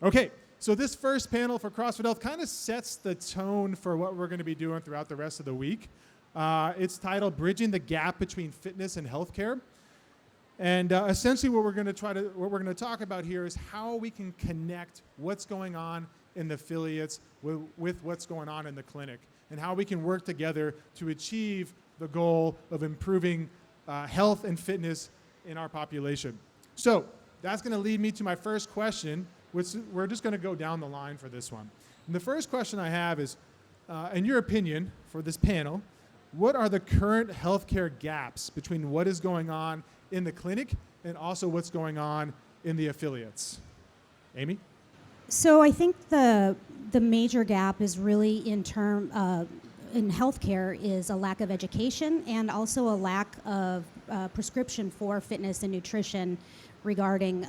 Okay, so this first panel for CrossFit Health kind of sets the tone for what we're going to be doing throughout the rest of the week. It's titled Bridging the Gap Between Fitness and Healthcare. And essentially what we're going to talk about here is how we can connect what's going on in the affiliates with what's going on in the clinic, and how we can work together to achieve the goal of improving health and fitness in our population. So that's going to lead me to my first question, which we're just going to go down the line for this one. And the first question I have is, in your opinion, for this panel, what are the current healthcare gaps between what is going on in the clinic and also what's going on in the affiliates? Amy? So I think the major gap is really in healthcare is a lack of education and also a lack of prescription for fitness and nutrition regarding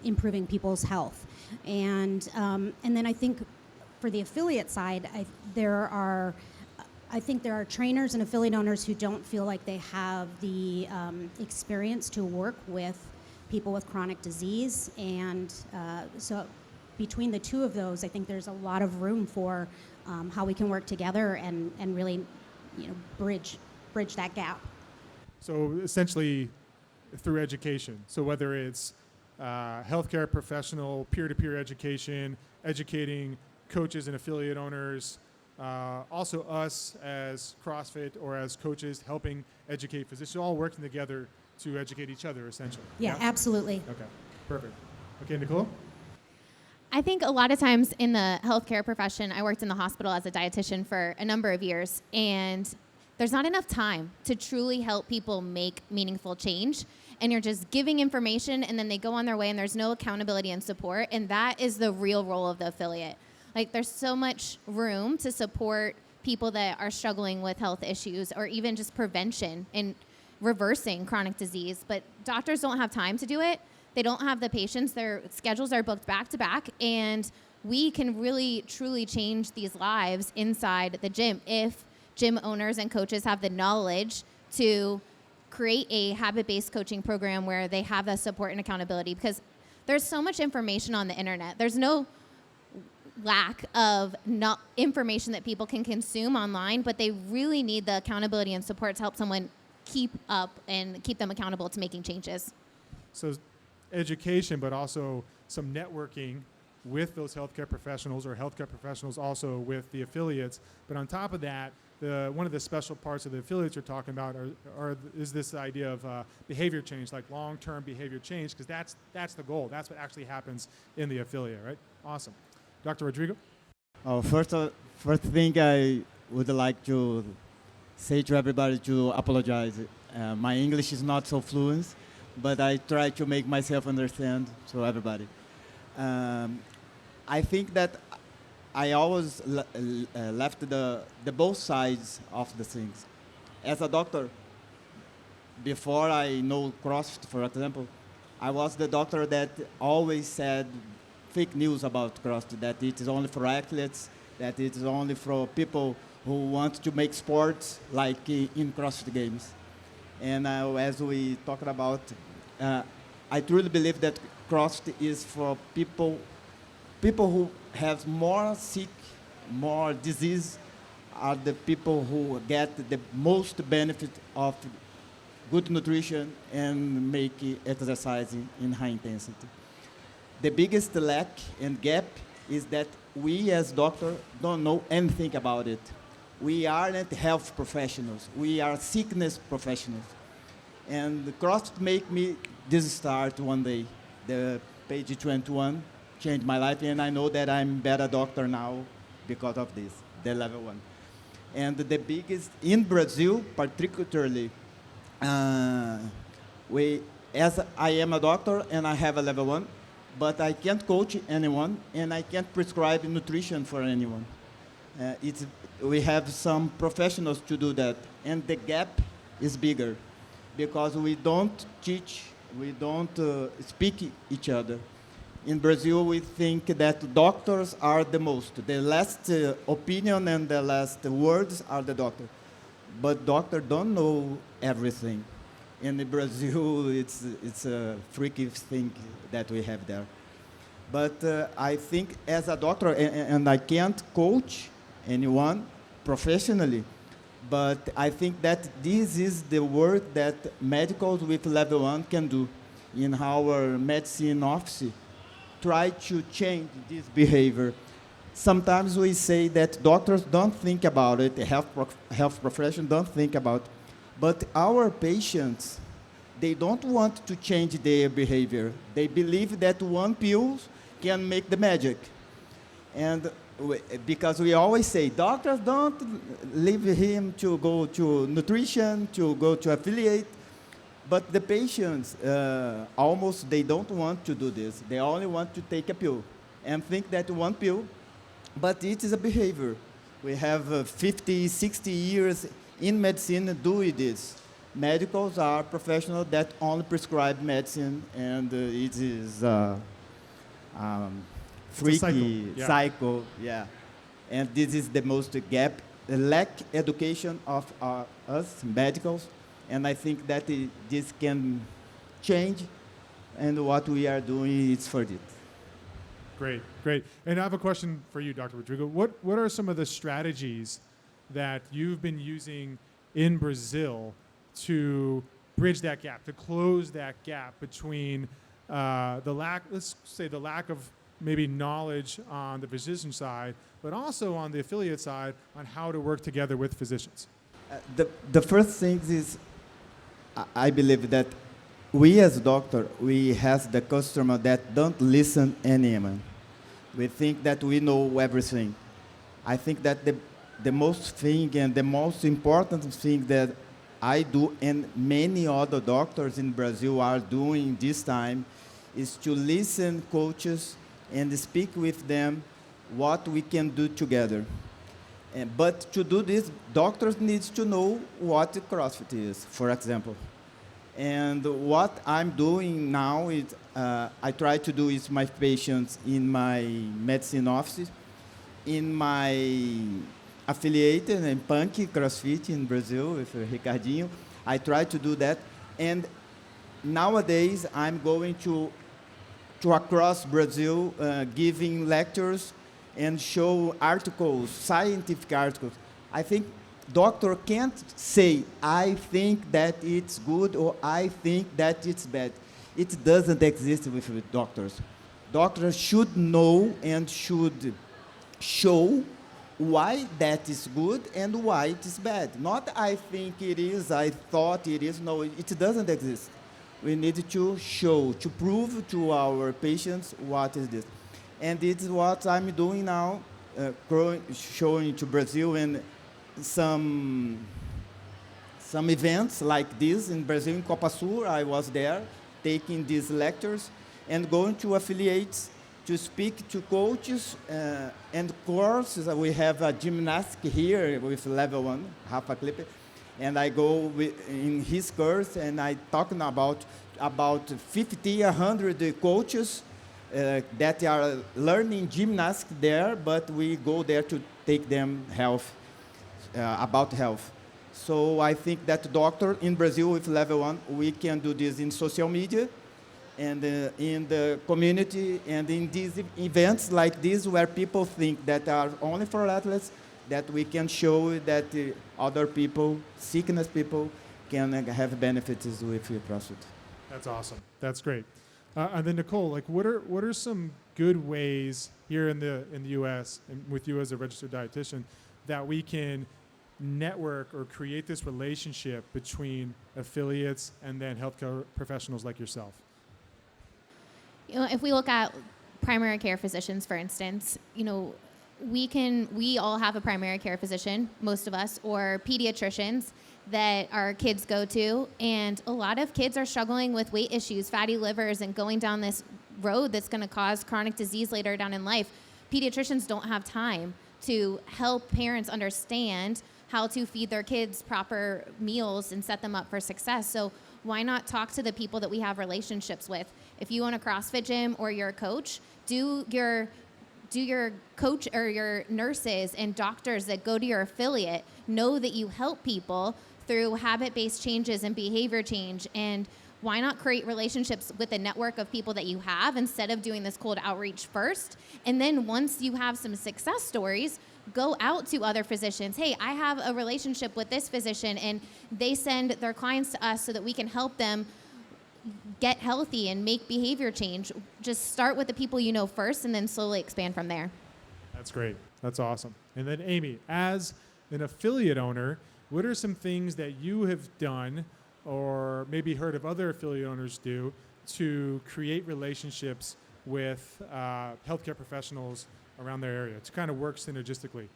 improving people's health. And then I think for the affiliate side, there are trainers and affiliate owners who don't feel like they have the experience to work with people with chronic disease. And so between the two of those, I think there's a lot of room for how we can work together and really, bridge that gap. So essentially through education. So whether it's healthcare professional, peer-to-peer education, educating coaches and affiliate owners, also us as CrossFit or as coaches helping educate physicians, all working together to educate each other essentially. Yeah, absolutely. Okay, perfect. Okay, Nicole? I think a lot of times in the healthcare profession, I worked in the hospital as a dietitian for a number of years, and there's not enough time to truly help people make meaningful change. And you're just giving information, and then they go on their way, and there's no accountability and support, and that is the real role of the affiliate. Like, there's so much room to support people that are struggling with health issues or even just prevention and reversing chronic disease, but doctors don't have time to do it. They don't have the patience. Their schedules are booked back to back, and we can really, truly change these lives inside the gym if gym owners and coaches have the knowledge to create a habit-based coaching program where they have the support and accountability, because there's so much information on the internet. There's no lack of information that people can consume online, but they really need the accountability and support to help someone keep up and keep them accountable to making changes. So education, but also some networking with those healthcare professionals, or healthcare professionals also with the affiliates. But on top of that, one of the special parts of the affiliates you're talking about is this idea of behavior change, like long-term behavior change, because that's the goal. That's what actually happens in the affiliate, right? Awesome. Dr. Rodrigo? First thing I would like to say to everybody to apologize. My English is not so fluent, but I try to make myself understand to everybody. I think that I always left the both sides of the things. As a doctor, before I know CrossFit, for example, I was the doctor that always said fake news about CrossFit, that it is only for athletes, that it is only for people who want to make sports like in CrossFit Games. And as we talked about, I truly believe that CrossFit is for people who have more sick, more disease, are the people who get the most benefit of good nutrition and make exercise in high intensity. The biggest lack and gap is that we as doctors don't know anything about it. We aren't health professionals. We are sickness professionals. And the CrossFit made me this start one day. The page 21 changed my life, and I know that I'm a better doctor now because of this, the level 1. And the biggest, in Brazil particularly, as I am a doctor and I have a level 1, but I can't coach anyone and I can't prescribe nutrition for anyone. We have some professionals to do that, and the gap is bigger because we don't teach, we don't speak each other. In Brazil, we think that doctors are the most. The last opinion and the last words are the doctor. But doctors don't know everything. In Brazil, it's a freaky thing that we have there. But I think as a doctor, and I can't coach anyone professionally, but I think that this is the work that medicals with level 1 can do in our medicine office, try to change this behavior. Sometimes we say that doctors don't think about it, health profession don't think about, but our patients, they don't want to change their behavior. They believe that one pill can make the magic. And because we always say, doctors don't leave him to go to nutrition, to go to affiliate, but the patients, almost they don't want to do this. They only want to take a pill and think that one pill, but it is a behavior. We have 50, 60 years in medicine doing this. Medicals are professionals that only prescribe medicine, and it is freaky cycle, yeah. And this is the most gap, the lack education of us medicals, and I think that this can change, and what we are doing is for it. Great, great. And I have a question for you, Dr. Rodrigo. What are some of the strategies that you've been using in Brazil to bridge that gap, to close that gap between the lack, let's say the lack of maybe knowledge on the physician side, but also on the affiliate side on how to work together with physicians? The first thing is, I believe that we as doctor, we have the customer that don't listen anyone. We think that we know everything. I think that the most thing and the most important thing that I do and many other doctors in Brazil are doing this time is to listen coaches and speak with them what we can do together. But to do this, doctors need to know what CrossFit is, for example. And what I'm doing now is I try to do with my patients in my medicine office, in my affiliated in Punk CrossFit in Brazil with Ricardinho. I try to do that. And nowadays I'm going to across Brazil giving lectures and show articles, scientific articles. I think doctor can't say, I think that it's good or I think that it's bad. It doesn't exist with doctors. Doctors should know and should show why that is good and why it is bad. Not I think it is, I thought it is. No, it doesn't exist. We need to show, to prove to our patients what is this. And it's what I'm doing now, showing to Brazil and some events like this in Brazil, in Copa Sur. I was there taking these lectures and going to affiliates to speak to coaches and courses. We have a gymnastic here with level 1, Rafa Klippe, and I go in his course and I talking about 50, 100 coaches that are learning gymnastics there, but we go there to take them about health. So I think that doctor in Brazil with level 1, we can do this in social media and in the community and in these events like this where people think that are only for athletes, that we can show that other people, sickness people, can have benefits with CrossFit. That's awesome. That's great. And then Nicole, like, what are some good ways here in the U.S. and with you as a registered dietitian that we can network or create this relationship between affiliates and then healthcare professionals like yourself? You know, if we look at primary care physicians, for instance, you know, we all have a primary care physician, most of us, or pediatricians that our kids go to, and a lot of kids are struggling with weight issues, fatty livers, and going down this road that's going to cause chronic disease later down in life. Pediatricians don't have time to help parents understand how to feed their kids proper meals and set them up for success. So why not talk to the people that we have relationships with? If you own a CrossFit gym or you're a coach, do your coach or your nurses and doctors that go to your affiliate know that you help people through habit-based changes and behavior change and why not create relationships with the network of people that you have instead of doing this cold outreach first? And then once you have some success stories, go out to other physicians. Hey, I have a relationship with this physician, and they send their clients to us so that we can help them get healthy and make behavior change. Just start with the people you know first and then slowly expand from there. That's great. That's awesome. And then Amy, as an affiliate owner, what are some things that you have done or maybe heard of other affiliate owners do to create relationships with healthcare professionals around their area to kind of work synergistically?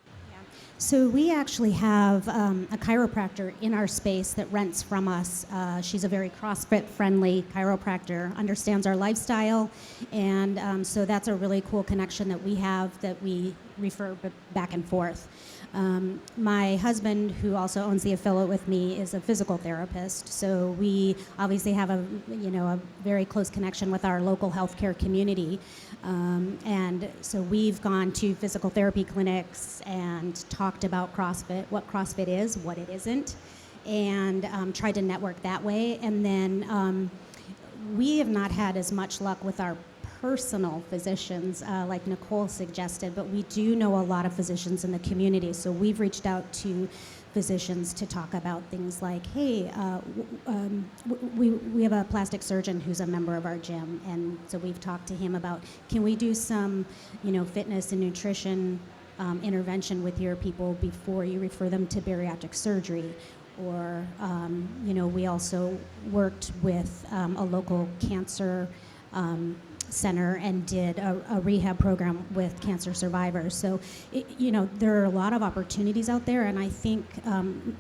So we actually have a chiropractor in our space that rents from us. She's a very CrossFit-friendly chiropractor, understands our lifestyle, and so that's a really cool connection that we have that we refer back and forth. My husband, who also owns the affiliate with me, is a physical therapist, so we obviously have a very close connection with our local healthcare community, and so we've gone to physical therapy clinics and talked about CrossFit, what CrossFit is, what it isn't, and tried to network that way. And then we have not had as much luck with our personal physicians, like Nicole suggested, but we do know a lot of physicians in the community. So we've reached out to physicians to talk about things like, hey, we have a plastic surgeon who's a member of our gym, and so we've talked to him about, can we do some, fitness and nutrition intervention with your people before you refer them to bariatric surgery? Or, we also worked with a local cancer center and did a rehab program with cancer survivors. So, there are a lot of opportunities out there, and I think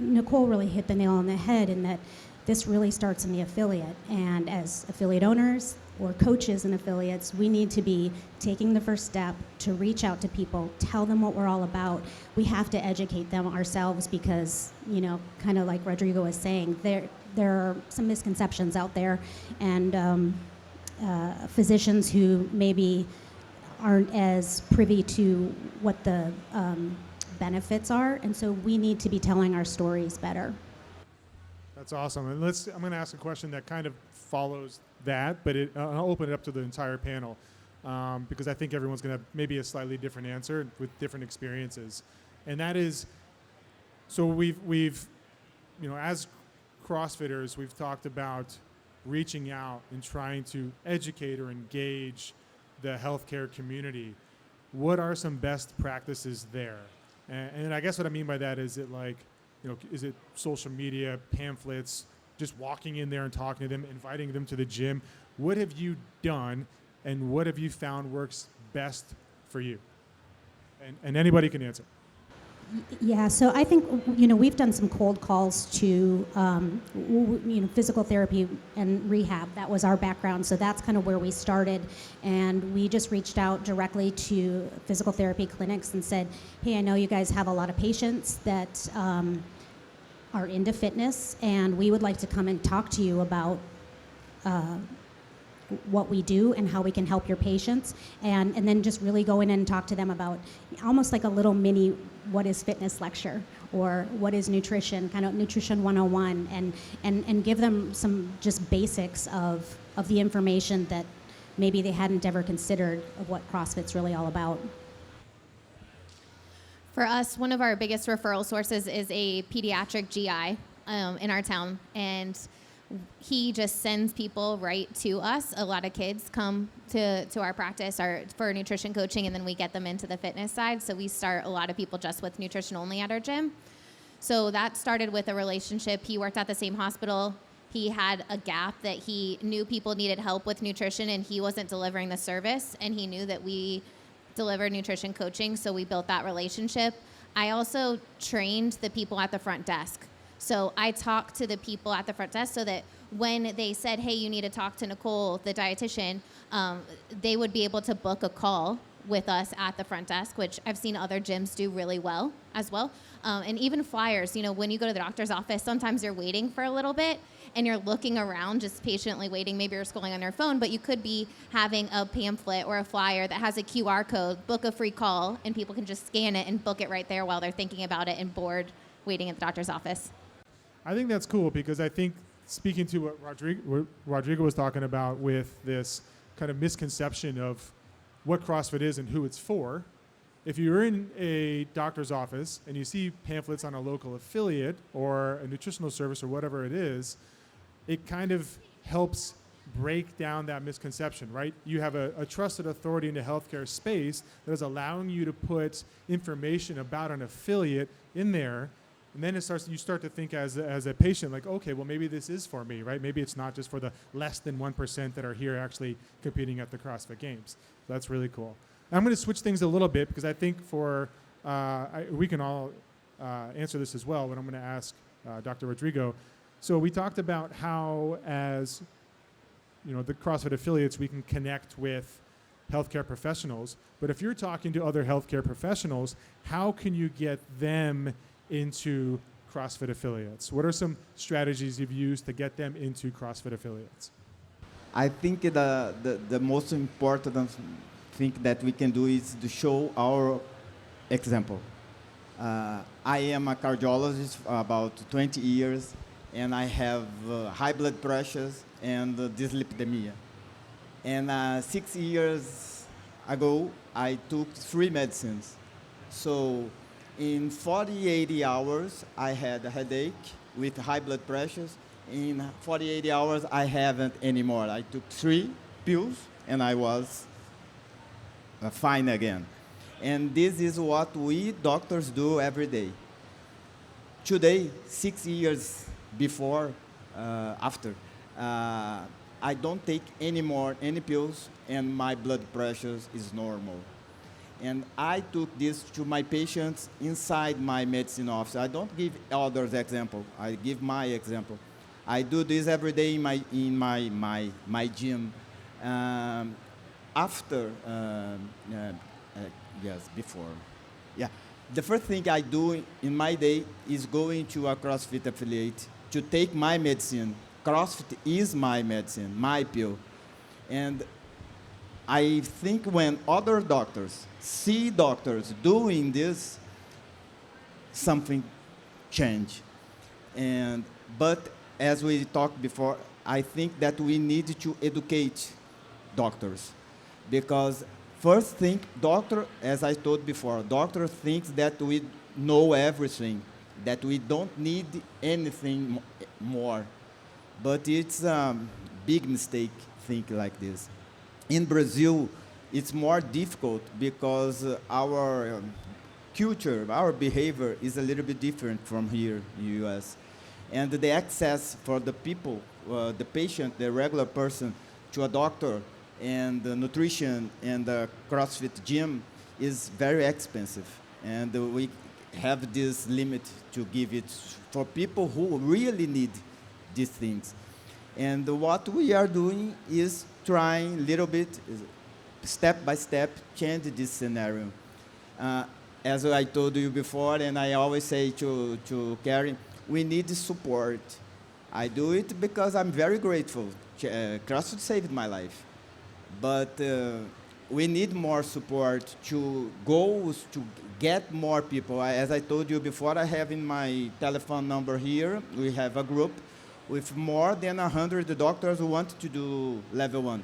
Nicole really hit the nail on the head in that this really starts in the affiliate. And as affiliate owners or coaches and affiliates, we need to be taking the first step to reach out to people, tell them what we're all about. We have to educate them ourselves because, kind of like Rodrigo was saying, there are some misconceptions out there, and physicians who maybe aren't as privy to what the benefits are, and so we need to be telling our stories better. That's awesome. And I'm going to ask a question that kind of follows that, but I'll open it up to the entire panel because I think everyone's going to have maybe a slightly different answer with different experiences. And that is, so we've as CrossFitters, we've talked about reaching out and trying to educate or engage the healthcare community. What are some best practices there? And I guess what I mean by that is is it social media, pamphlets, just walking in there and talking to them, inviting them to the gym? What have you done and what have you found works best for you? And anybody can answer. Yeah, so I think, we've done some cold calls to, physical therapy and rehab. That was our background, so that's kind of where we started. And we just reached out directly to physical therapy clinics and said, hey, I know you guys have a lot of patients that are into fitness, and we would like to come and talk to you about what we do and how we can help your patients, and then just really go in and talk to them about almost like a little mini what is fitness lecture or what is nutrition, kind of nutrition 101, and give them some just basics of the information that maybe they hadn't ever considered of what CrossFit's really all about. For us, one of our biggest referral sources is a pediatric GI in our town, and he just sends people right to us. A lot of kids come to our practice for nutrition coaching, and then we get them into the fitness side. So we start a lot of people just with nutrition only at our gym. So that started with a relationship. He worked at the same hospital. He had a gap that he knew people needed help with nutrition, and he wasn't delivering the service, and he knew that we delivered nutrition coaching, so we built that relationship. I also trained the people at the front desk. So I talked to the people at the front desk so that when they said, hey, you need to talk to Nicole, the dietitian, they would be able to book a call with us at the front desk, which I've seen other gyms do really well as well. And even flyers, when you go to the doctor's office, sometimes you're waiting for a little bit and you're looking around just patiently waiting. Maybe you're scrolling on your phone, but you could be having a pamphlet or a flyer that has a QR code, book a free call, and people can just scan it and book it right there while they're thinking about it and bored waiting at the doctor's office. I think that's cool because I think speaking to what Rodrigo was talking about with this kind of misconception of what CrossFit is and who it's for, if you're in a doctor's office and you see pamphlets on a local affiliate or a nutritional service or whatever it is, it kind of helps break down that misconception, right? You have a trusted authority in the healthcare space that is allowing you to put information about an affiliate in there. And then you start to think as a patient, like, okay, well, maybe this is for me, right? Maybe it's not just for the less than 1% that are here actually competing at the CrossFit Games. So that's really cool. I'm going to switch things a little bit because I think we can all answer this as well, but I'm going to ask Dr. Rodrigo. So we talked about how, as the CrossFit affiliates, we can connect with healthcare professionals. But if you're talking to other healthcare professionals, how can you get them into CrossFit affiliates? What are some strategies you've used to get them into CrossFit affiliates? I think the most important thing that we can do is to show our example. I am a cardiologist for about 20 years, and I have high blood pressures and dyslipidemia. And 6 years ago, I took 3 medicines. So in 80 hours, I had a headache with high blood pressures. In 80 hours, I haven't anymore. I took 3 pills, and I was fine again. And this is what we doctors do every day. Today, 6 years after, I don't take any pills, and my blood pressure is normal. And I took this to my patients inside my medicine office. I don't give others example. I give my example. I do this every day in my gym. Before. Yeah. The first thing I do in my day is going to a CrossFit affiliate to take my medicine. CrossFit is my medicine, my pill. And I think when other doctors see doctors doing this, something change. But as we talked before, I think that we need to educate doctors, because first thing, as I told before, doctor thinks that we know everything, that we don't need anything more. But it's a big mistake think like this. In Brazil, it's more difficult because our culture, our behavior is a little bit different from here in the US. And the access for the people, the patient, the regular person, to a doctor and the nutrition and the CrossFit gym is very expensive. And we have this limit to give it for people who really need these things. And what we are doing is trying a little bit, step by step, change this scenario. As I told you before, and I always say to Karen, we need support. I do it because I'm very grateful. CrossFit saved my life. But we need more support to goals, to get more people. As I told you before, I have in my telephone number here, we have a group with more than 100 doctors who want to do level 1.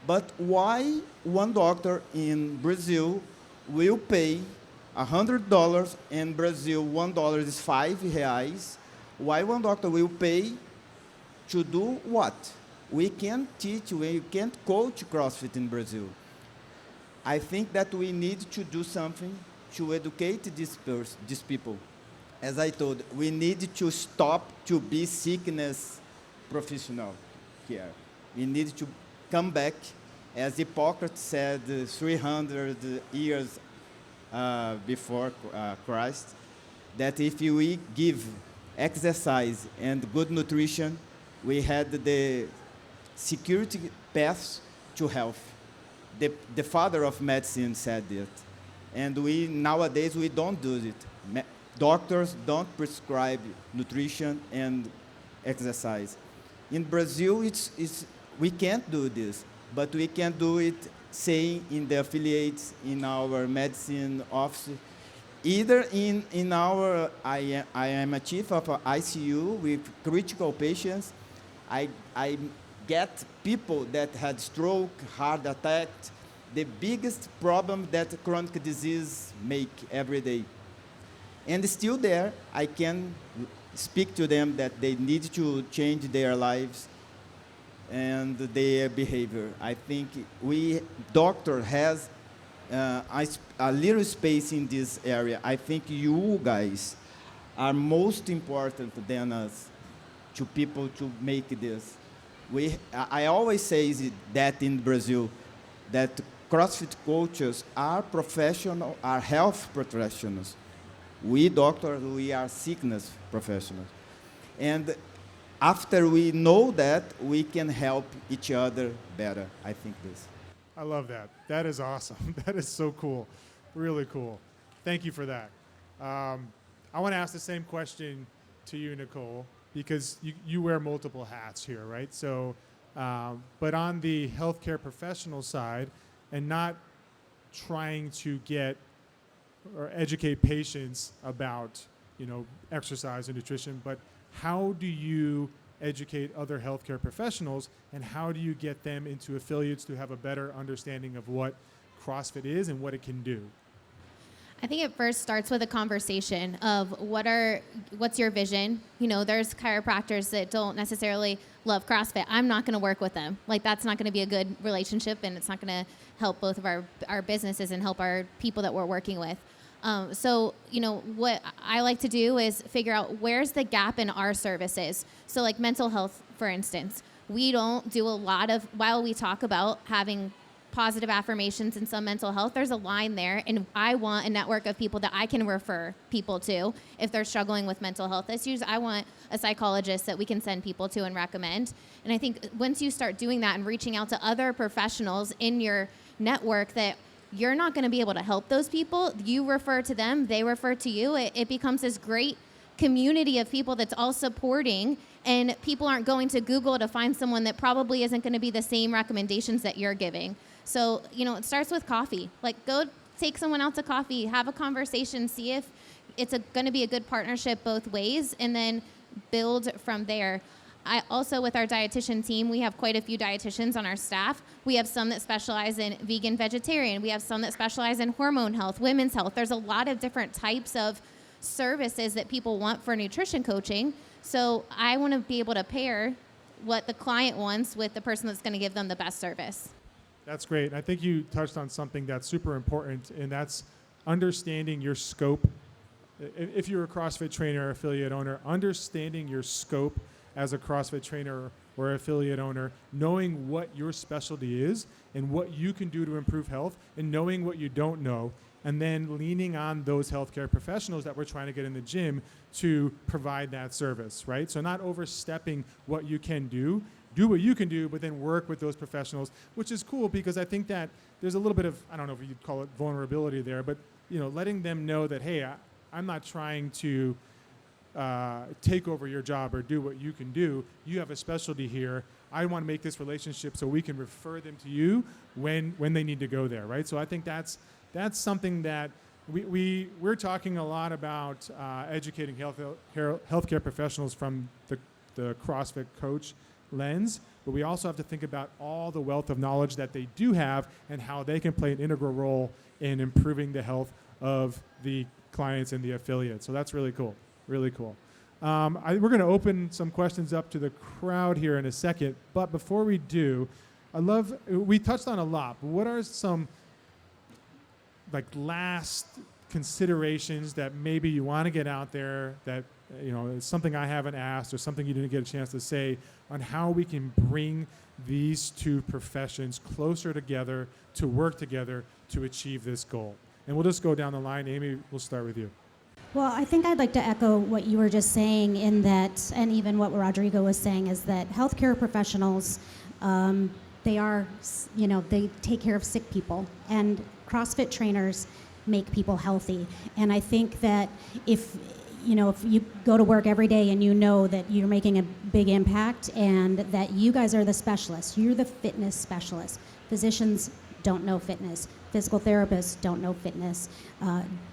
But why one doctor in Brazil will pay $100, in Brazil $1 is 5 reais, why one doctor will pay to do what? We can't teach, we can't coach CrossFit in Brazil. I think that we need to do something to educate these people. As I told, we need to stop to be sickness professional here. We need to come back, as Hippocrates said 300 years before Christ, that if we give exercise and good nutrition, we had the security paths to health. The father of medicine said it. And nowadays we don't do it. Doctors don't prescribe nutrition and exercise. In Brazil, we can't do this, but we can do it, say, in the affiliates, in our medicine office, either in our, I am a chief of a ICU with critical patients, I get people that had stroke, heart attack, the biggest problem that chronic disease make every day. And still there, I can speak to them that they need to change their lives and their behavior. I think we, doctor, has a little space in this area. I think you guys are most important than us to people to make this. I always say that in Brazil, that CrossFit coaches are professional, are health professionals. We doctors, we are sickness professionals. And after we know that, we can help each other better. I think this. I love that. That is awesome. That is so cool. Really cool. Thank you for that. I want to ask the same question to you, Nicole, because you wear multiple hats here, right? So, but on the healthcare professional side, and not trying to get or educate patients about, exercise and nutrition, but how do you educate other healthcare professionals, and how do you get them into affiliates to have a better understanding of what CrossFit is and what it can do? I think it first starts with a conversation of what's your vision? There's chiropractors that don't necessarily love CrossFit. I'm not going to work with them. Like, that's not going to be a good relationship, and it's not going to help both of our businesses and help our people that we're working with. So, what I like to do is figure out where's the gap in our services. So like mental health, for instance, we don't do a lot of, while we talk about having positive affirmations and some mental health, there's a line there, and I want a network of people that I can refer people to if they're struggling with mental health issues. I want a psychologist that we can send people to and recommend. And I think once you start doing that and reaching out to other professionals in your network that you're not going to be able to help those people, you refer to them, they refer to you, it becomes this great community of people that's all supporting, and people aren't going to Google to find someone that probably isn't going to be the same recommendations that you're giving. So, it starts with coffee. Like, go take someone out to coffee, have a conversation, see if it's going to be a good partnership both ways, and then build from there. I also, with our dietitian team, we have quite a few dietitians on our staff. We have some that specialize in vegan, vegetarian. We have some that specialize in hormone health, women's health. There's a lot of different types of services that people want for nutrition coaching. So I want to be able to pair what the client wants with the person that's going to give them the best service. That's great. I think you touched on something that's super important, and that's understanding your scope. If you're a CrossFit trainer or affiliate owner, understanding your scope as a CrossFit trainer or affiliate owner, knowing what your specialty is and what you can do to improve health, and knowing what you don't know, and then leaning on those healthcare professionals that we're trying to get in the gym to provide that service, right? So not overstepping what you can do what you can do, but then work with those professionals, which is cool because I think that there's a little bit of, I don't know if you'd call it vulnerability there, but letting them know that, hey, I'm not trying to take over your job or do what you can do. You have a specialty here. I want to make this relationship so we can refer them to you when they need to go there, right? So I think that's something that we're talking a lot about educating healthcare professionals from the CrossFit coach lens, but we also have to think about all the wealth of knowledge that they do have and how they can play an integral role in improving the health of the clients and the affiliates. So that's really cool. Really cool. We're going to open some questions up to the crowd here in a second, but before we do, we touched on a lot, but what are some last considerations that maybe you want to get out there that it's something I haven't asked or something you didn't get a chance to say on how we can bring these two professions closer together to work together to achieve this goal? And we'll just go down the line. Amy, we'll start with you. Well, I think I'd like to echo what you were just saying in that, and even what Rodrigo was saying, is that healthcare professionals, they take care of sick people, and CrossFit trainers make people healthy. And I think that if you go to work every day and you know that you're making a big impact and that you guys are the specialists, you're the fitness specialists. Physicians don't know fitness. Physical therapists don't know fitness.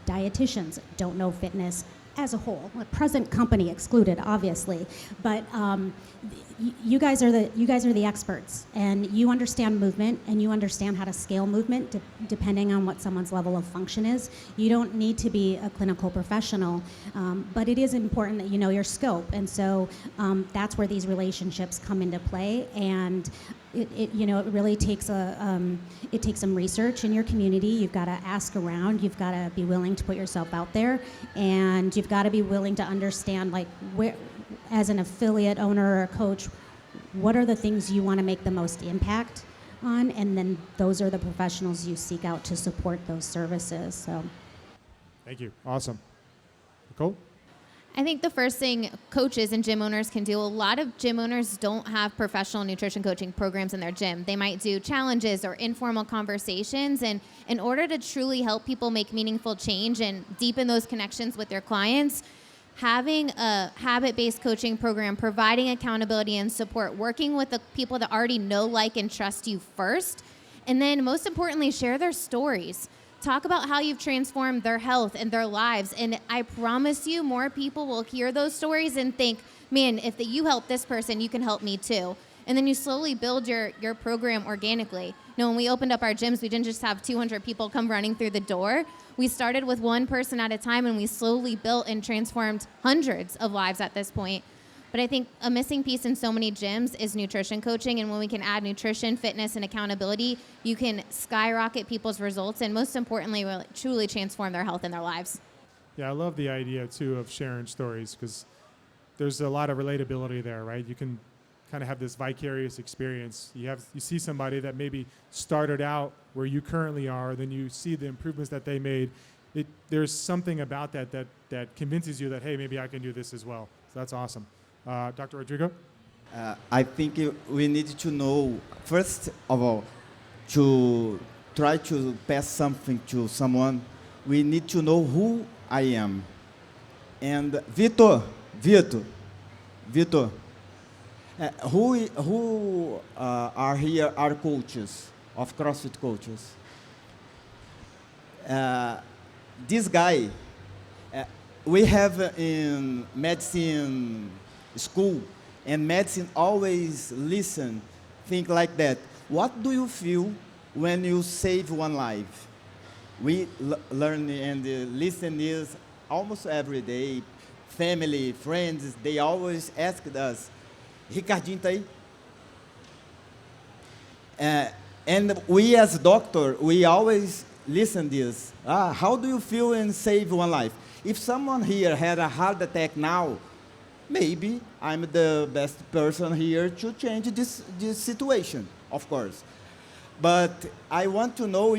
Dietitians don't know fitness. as a whole, like present company excluded, obviously, but you guys are the experts, and you understand movement, and you understand how to scale movement depending on what someone's level of function is. You don't need to be a clinical professional, but it is important that you know your scope, and so that's where these relationships come into play. And it really takes it takes some research in your community. You've got to ask around. You've got to be willing to put yourself out there, and you've got to be willing to understand, like, where, as an affiliate owner or a coach, what are the things you want to make the most impact on, and then those are the professionals you seek out to support those services. So, Thank you. Awesome. Nicole? I think the first thing coaches and gym owners can do, a lot of gym owners don't have professional nutrition coaching programs in their gym. They might do challenges or informal conversations. And in order to truly help people make meaningful change and deepen those connections with their clients, having a habit-based coaching program, providing accountability and support, working with the people that already know, like, and trust you first, and then most importantly, share their stories. Talk about how you've transformed their health and their lives. And I promise you, more people will hear those stories and think, man, if you help this person, you can help me too. And then you slowly build your program organically. You know, when we opened up our gyms, we didn't just have 200 people come running through the door. We started with one person at a time, and we slowly built and transformed hundreds of lives at this point. But I think a missing piece in so many gyms is nutrition coaching. And when we can add nutrition, fitness, and accountability, you can skyrocket people's results and, most importantly, really, truly transform their health and their lives. Yeah, I love the idea, too, of sharing stories, because there's a lot of relatability there, right? You can kind of have this vicarious experience. You see somebody that maybe started out where you currently are, then you see the improvements that they made. There's something about that convinces you that, hey, maybe I can do this as well. So that's awesome. Dr. Rodrigo? I think we need to know, first of all, to try to pass something to someone, we need to know who I am. And Vitor, who are here are coaches, of CrossFit coaches. This guy, we have in medicine school, and medicine always listen, think like that. What do you feel when you save one life? We learn and listen this almost every day. Family, friends, they always ask us, Ricardinho tá aí? And we as doctor, we always listen this. How do you feel when save one life? If someone here had a heart attack now, maybe I'm the best person here to change this situation, of course. But I want to know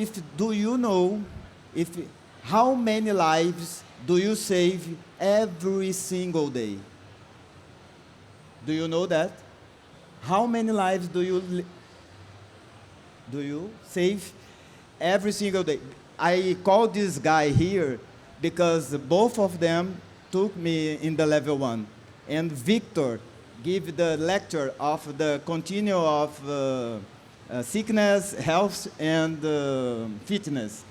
how many lives do you save every single day? Do you know that? How many lives do you save every single day? I call this guy here because both of them took me in the level 1. And Victor gave the lecture of the continuum of sickness, health, and fitness.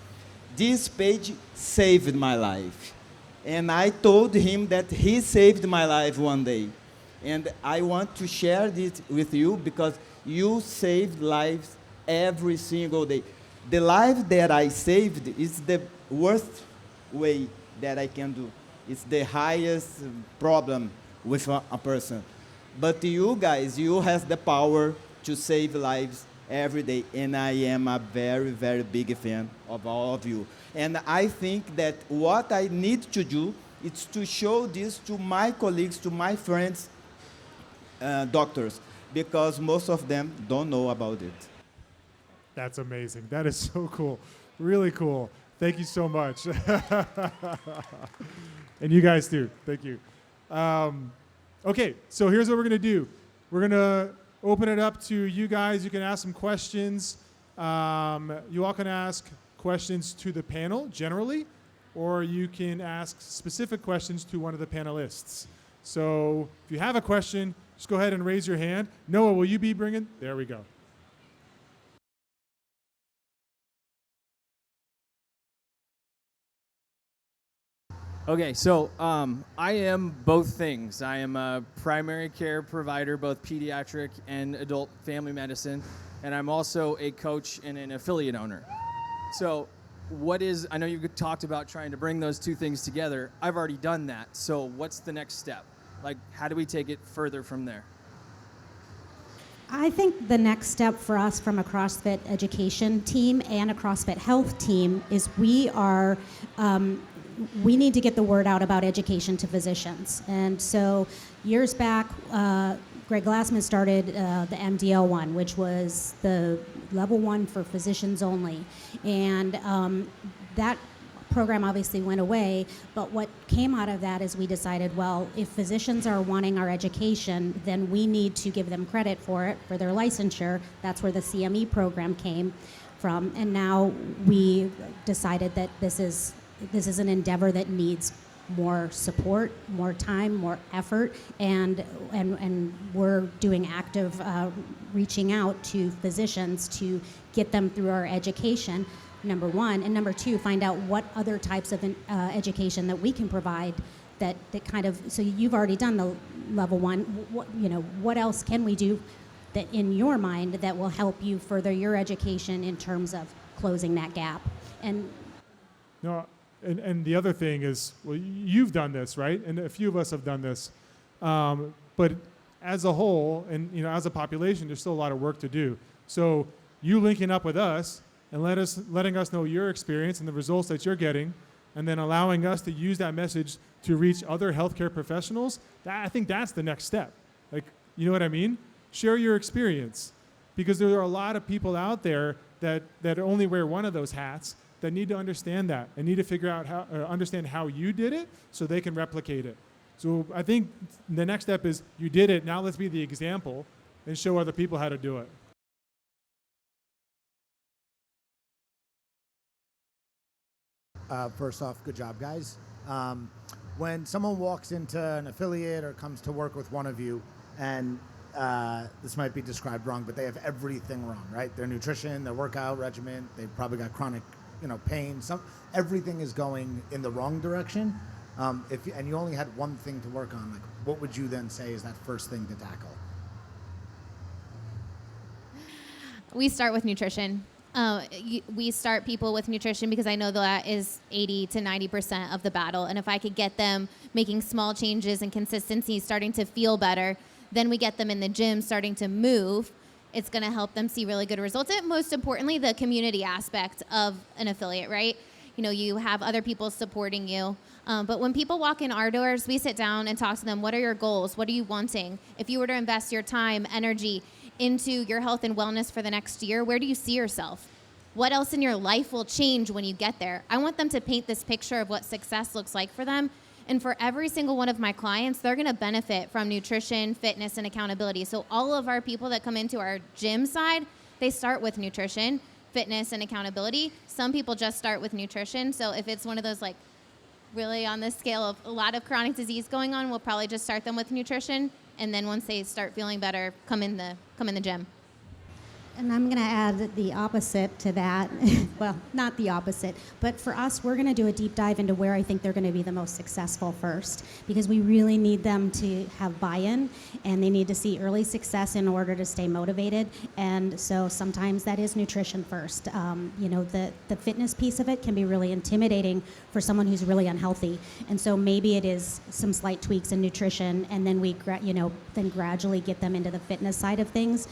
This page saved my life. And I told him that he saved my life one day. And I want to share this with you because you saved lives every single day. The life that I saved is the worst way that I can do. It's the highest problem with a person. But you guys, you have the power to save lives every day. And I am a very, very big fan of all of you. And I think that what I need to do is to show this to my colleagues, to my friends, doctors, because most of them don't know about it. That's amazing. That is so cool. Really cool. Thank you so much. And you guys too. Thank you. Okay, so here's what we're going to do. We're going to open it up to you guys. You can ask some questions. You all can ask questions to the panel generally, or you can ask specific questions to one of the panelists. So if you have a question, just go ahead and raise your hand. Noah, will you be bringing? There we go. Okay, so I am both things. I am a primary care provider, both pediatric and adult family medicine, and I'm also a coach and an affiliate owner. So, I know you've talked about trying to bring those two things together. I've already done that. So, what's the next step? Like, how do we take it further from there? I think the next step for us from a CrossFit education team and a CrossFit health team is we need to get the word out about education to physicians. And so years back, Greg Glassman started the MDL one, which was the level one for physicians only. And that program obviously went away, but what came out of that is we decided, well, if physicians are wanting our education, then we need to give them credit for it, for their licensure. That's where the CME program came from. And now we decided that this is an endeavor that needs more support, more time, more effort, and we're doing active reaching out to physicians to get them through our education, number one, and number two, find out what other types of education that we can provide that kind of, so you've already done the level one, what else can we do that in your mind that will help you further your education in terms of closing that gap? And No, and the other thing is, well, you've done this, right? And a few of us have done this. But as a whole, and as a population, there's still a lot of work to do. So you linking up with us and letting us know your experience and the results that you're getting, and then allowing us to use that message to reach other healthcare professionals, I think that's the next step. Like, you know what I mean? Share your experience. Because there are a lot of people out there that only wear one of those hats that need to understand that and need to figure out understand how you did it so they can replicate it. So I think the next step is you did it, now let's be the example and show other people how to do it. First off, good job, guys. When someone walks into an affiliate or comes to work with one of you, and this might be described wrong, but they have everything wrong, right? Their nutrition, their workout regimen, they've probably got chronic, pain. Everything is going in the wrong direction. And you only had one thing to work on, like, what would you then say is that first thing to tackle? We start with nutrition. We start people with nutrition because I know that is 80 to 90% of the battle. And if I could get them making small changes and consistency, starting to feel better, then we get them in the gym starting to move. It's going to help them see really good results. And most importantly, the community aspect of an affiliate, right? You have other people supporting you. But when people walk in our doors, we sit down and talk to them. What are your goals? What are you wanting? If you were to invest your time, energy into your health and wellness for the next year, where do you see yourself? What else in your life will change when you get there? I want them to paint this picture of what success looks like for them. And for every single one of my clients, they're going to benefit from nutrition, fitness, and accountability. So all of our people that come into our gym side, they start with nutrition, fitness, and accountability. Some people just start with nutrition. So if it's one of those, like, really on this scale of a lot of chronic disease going on, we'll probably just start them with nutrition. And then once they start feeling better, come in the gym. And I'm going to add the opposite to that. Well, not the opposite, but for us, we're going to do a deep dive into where I think they're going to be the most successful first, because we really need them to have buy-in, and they need to see early success in order to stay motivated. And so sometimes that is nutrition first. The fitness piece of it can be really intimidating for someone who's really unhealthy. And so maybe it is some slight tweaks in nutrition, and then we then gradually get them into the fitness side of things.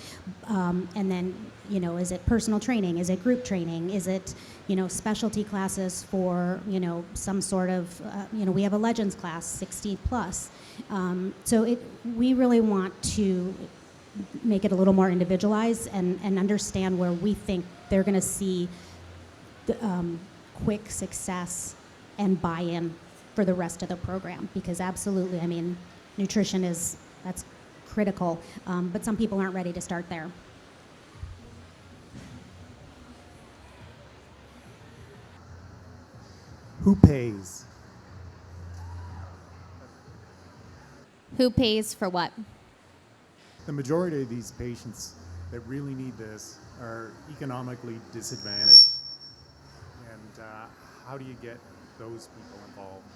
And then, is it personal training? Is it group training? Is it, specialty classes for, some sort of, we have a Legends class, 60 plus. So we really want to make it a little more individualized and understand where we think they're going to see the, quick success and buy-in for the rest of the program. Because absolutely, nutrition that's critical, but some people aren't ready to start there. Who pays? Who pays for what? The majority of these patients that really need this are economically disadvantaged. And how do you get those people involved?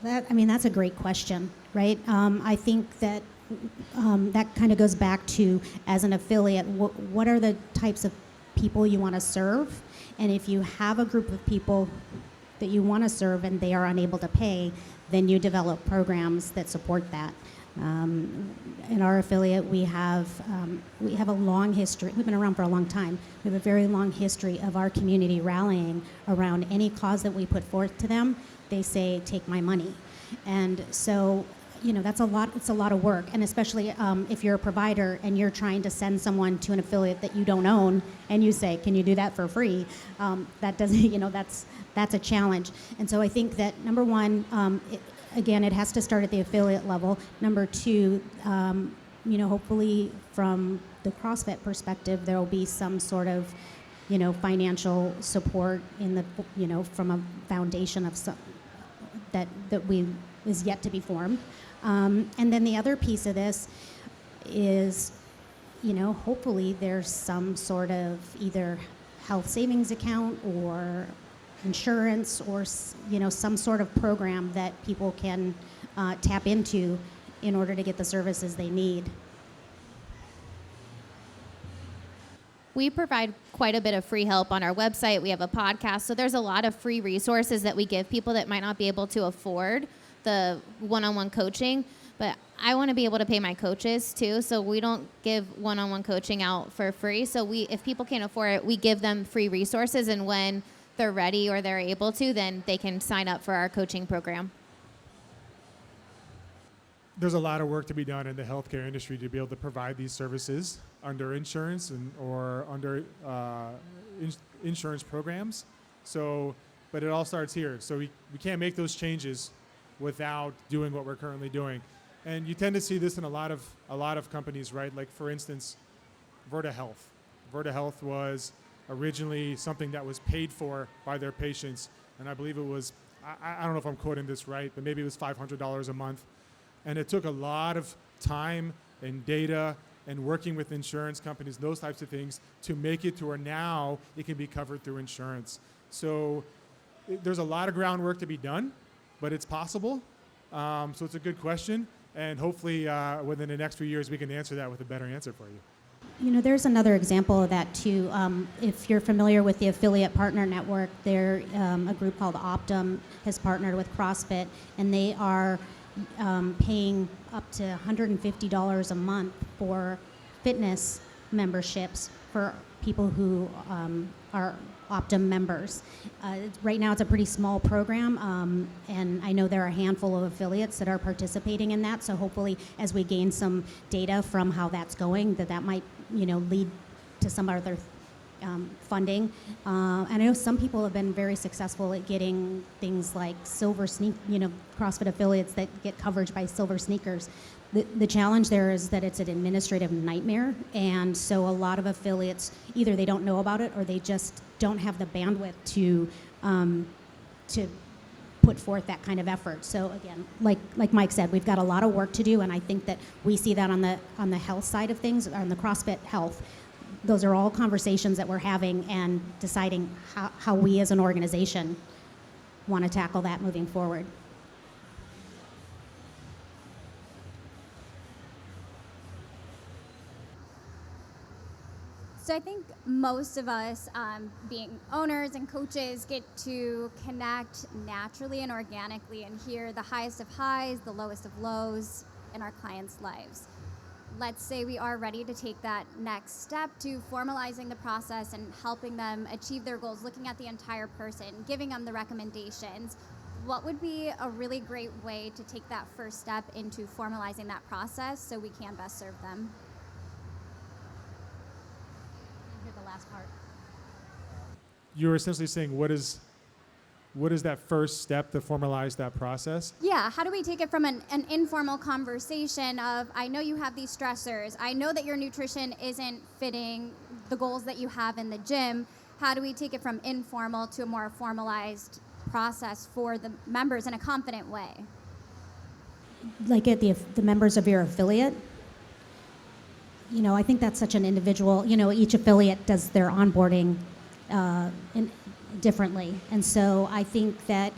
That's a great question, right? I think that that kind of goes back to, as an affiliate, what are the types of people you want to serve? And if you have a group of people that you want to serve and they are unable to pay, then you develop programs that support that. In our affiliate, we have a long history. We've been around for a long time. We have a very long history of our community rallying around any cause that we put forth to them. They say, "Take my money," and so that's a lot. It's a lot of work, and especially if you're a provider and you're trying to send someone to an affiliate that you don't own, and you say, "Can you do that for free?" That doesn't. That's a challenge. And so I think that number one. Again, it has to start at the affiliate level. Number two, hopefully from the CrossFit perspective, there will be some sort of, financial support in the, from a foundation of some that is yet to be formed. And then the other piece of this is, hopefully there's some sort of either health savings account or insurance or some sort of program that people can tap into in order to get the services they need. We provide quite a bit of free help on our website. We have a podcast, so there's a lot of free resources that we give people that might not be able to afford the one-on-one coaching. But I want to be able to pay my coaches too, so we don't give one-on-one coaching out for free. So if people can't afford it, we give them free resources, and when they're ready or they're able to, then they can sign up for our coaching program. There's a lot of work to be done in the healthcare industry to be able to provide these services under insurance or under insurance programs. So, but it all starts here. So we can't make those changes without doing what we're currently doing. And you tend to see this in a lot of companies, right? Like, for instance, Virta Health. Virta Health was originally something that was paid for by their patients, and I believe it was, I don't know if I'm quoting this right, but maybe it was $500 a month. And it took a lot of time and data and working with insurance companies, those types of things, to make it to where now it can be covered through insurance. So there's a lot of groundwork to be done, but it's possible. So it's a good question, and hopefully within the next few years we can answer that with a better answer for you. There's another example of that too. If you're familiar with the Affiliate Partner Network, a group called Optum has partnered with CrossFit, and they are paying up to $150 a month for fitness memberships for people who are Optum members. Right now it's a pretty small program, and I know there are a handful of affiliates that are participating in that, so hopefully as we gain some data from how that's going, that might lead to some other funding. And I know some people have been very successful at getting things like Silver CrossFit affiliates that get coverage by Silver Sneakers. The challenge there is that it's an administrative nightmare, and so a lot of affiliates, either they don't know about it or they just don't have the bandwidth to put forth that kind of effort. So again, like Mike said, we've got a lot of work to do, and I think that we see that on the health side of things, on the CrossFit Health. Those are all conversations that we're having and deciding how we as an organization want to tackle that moving forward. So I think most of us, being owners and coaches, get to connect naturally and organically and hear the highest of highs, the lowest of lows in our clients' lives. Let's say we are ready to take that next step to formalizing the process and helping them achieve their goals, looking at the entire person, giving them the recommendations. What would be a really great way to take that first step into formalizing that process so we can best serve them? The last part. You're essentially saying, what is that first step to formalize that process? Yeah, how do we take it from an informal conversation of, I know you have these stressors, I know that your nutrition isn't fitting the goals that you have in the gym. How do we take it from informal to a more formalized process for the members in a confident way? Like at the members of your affiliate? I think that's such an individual, each affiliate does their onboarding differently. And so I think that,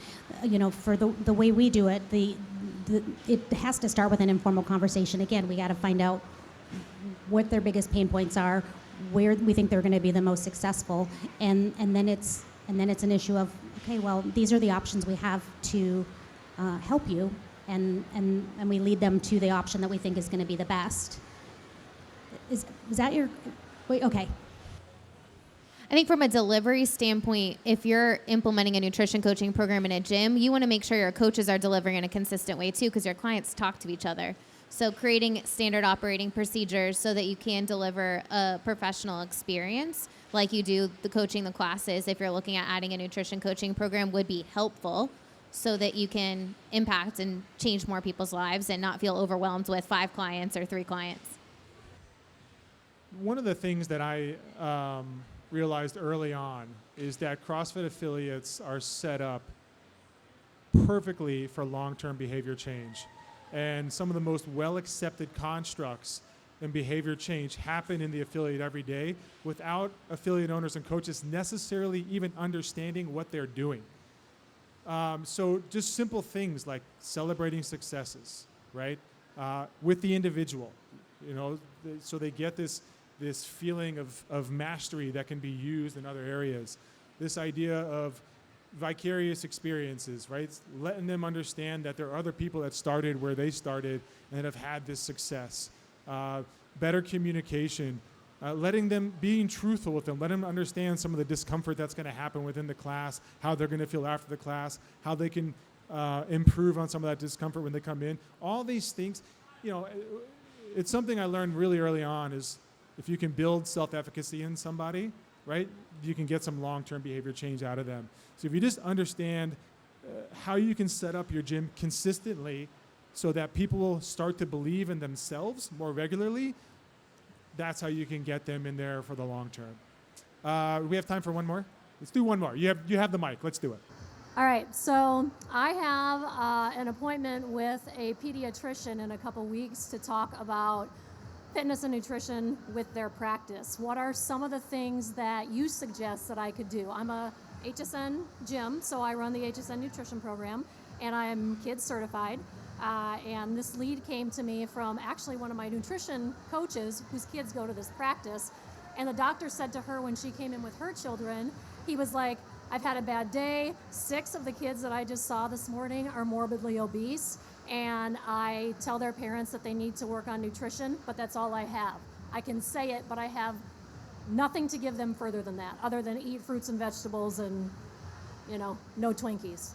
for the way we do it, it has to start with an informal conversation. Again, we got to find out what their biggest pain points are, where we think they're going to be the most successful, and then it's an issue of, okay, well, these are the options we have to help you, and we lead them to the option that we think is going to be the best. Is that your? Wait, okay. I think from a delivery standpoint, if you're implementing a nutrition coaching program in a gym, you want to make sure your coaches are delivering in a consistent way too, because your clients talk to each other. So creating standard operating procedures so that you can deliver a professional experience like you do the coaching the classes, if you're looking at adding a nutrition coaching program, would be helpful so that you can impact and change more people's lives and not feel overwhelmed with 5 clients or 3 clients. One of the things that I realized early on is that CrossFit affiliates are set up perfectly for long-term behavior change. And some of the most well-accepted constructs in behavior change happen in the affiliate every day without affiliate owners and coaches necessarily even understanding what they're doing. So just simple things like celebrating successes, right? With the individual, so they get this feeling of mastery that can be used in other areas. This idea of vicarious experiences, right? Letting them understand that there are other people that started where they started and have had this success. Better communication, letting them, being truthful with them, let them understand some of the discomfort that's going to happen within the class, how they're going to feel after the class, how they can improve on some of that discomfort when they come in. All these things, it's something I learned really early on is if you can build self-efficacy in somebody, right, you can get some long-term behavior change out of them. So if you just understand how you can set up your gym consistently so that people will start to believe in themselves more regularly, that's how you can get them in there for the long term. We have time for one more? Let's do one more. You have the mic. Let's do it. All right, so I have an appointment with a pediatrician in a couple weeks to talk about fitness and nutrition with their practice. What are some of the things that you suggest that I could do? I'm a HSN gym, so I run the HSN nutrition program, and I am kids certified. And this lead came to me from actually one of my nutrition coaches whose kids go to this practice. And the doctor said to her when she came in with her children, he was like, I've had a bad day. 6 of the kids that I just saw this morning are morbidly obese. And I tell their parents that they need to work on nutrition, but that's all I have. I can say it, but I have nothing to give them further than that, other than eat fruits and vegetables and, no Twinkies.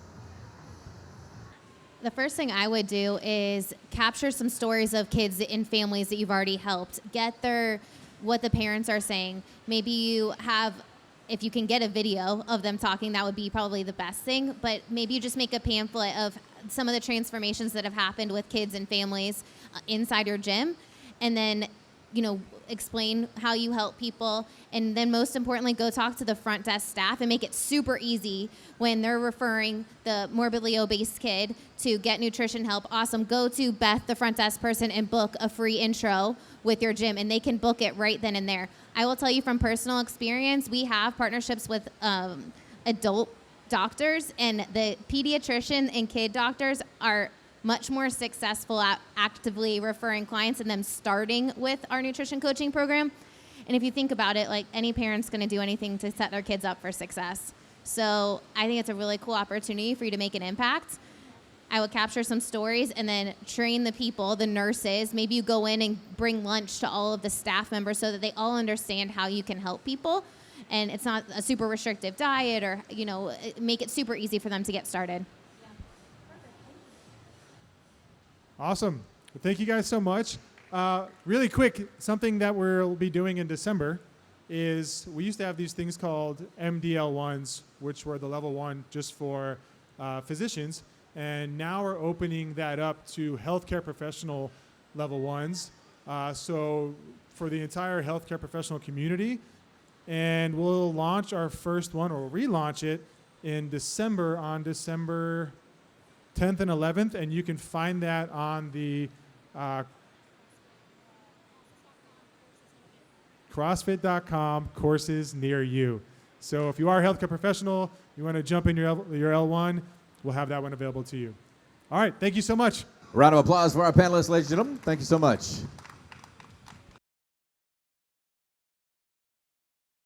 The first thing I would do is capture some stories of kids in families that you've already helped. Get what the parents are saying. Maybe you have, if you can get a video of them talking, that would be probably the best thing. But maybe you just make a pamphlet of some of the transformations that have happened with kids and families inside your gym. And then, explain how you help people. And then most importantly, go talk to the front desk staff and make it super easy when they're referring the morbidly obese kid to get nutrition help. Awesome. Go to Beth, the front desk person, and book a free intro with your gym, and they can book it right then and there. I will tell you from personal experience, we have partnerships with adult doctors, and the pediatrician and kid doctors are much more successful at actively referring clients and them starting with our nutrition coaching program. And if you think about it, like any parent's going to do anything to set their kids up for success. So I think it's a really cool opportunity for you to make an impact. I would capture some stories and then train the people, the nurses. Maybe you go in and bring lunch to all of the staff members so that they all understand how you can help people. And it's not a super restrictive diet or, make it super easy for them to get started. Awesome. Well, thank you guys so much. Really quick, something that we'll be doing in December is we used to have these things called MDL1s, which were the level 1 just for physicians. And now we're opening that up to healthcare professional level 1s. So for the entire healthcare professional community. And we'll launch our first one, or relaunch it, in December, on December 10th and 11th, and you can find that on the CrossFit.com courses near you. So if you are a healthcare professional, you want to jump in your L1, we'll have that one available to you. All right, thank you so much. Round of applause for our panelists, ladies and gentlemen. Thank you so much.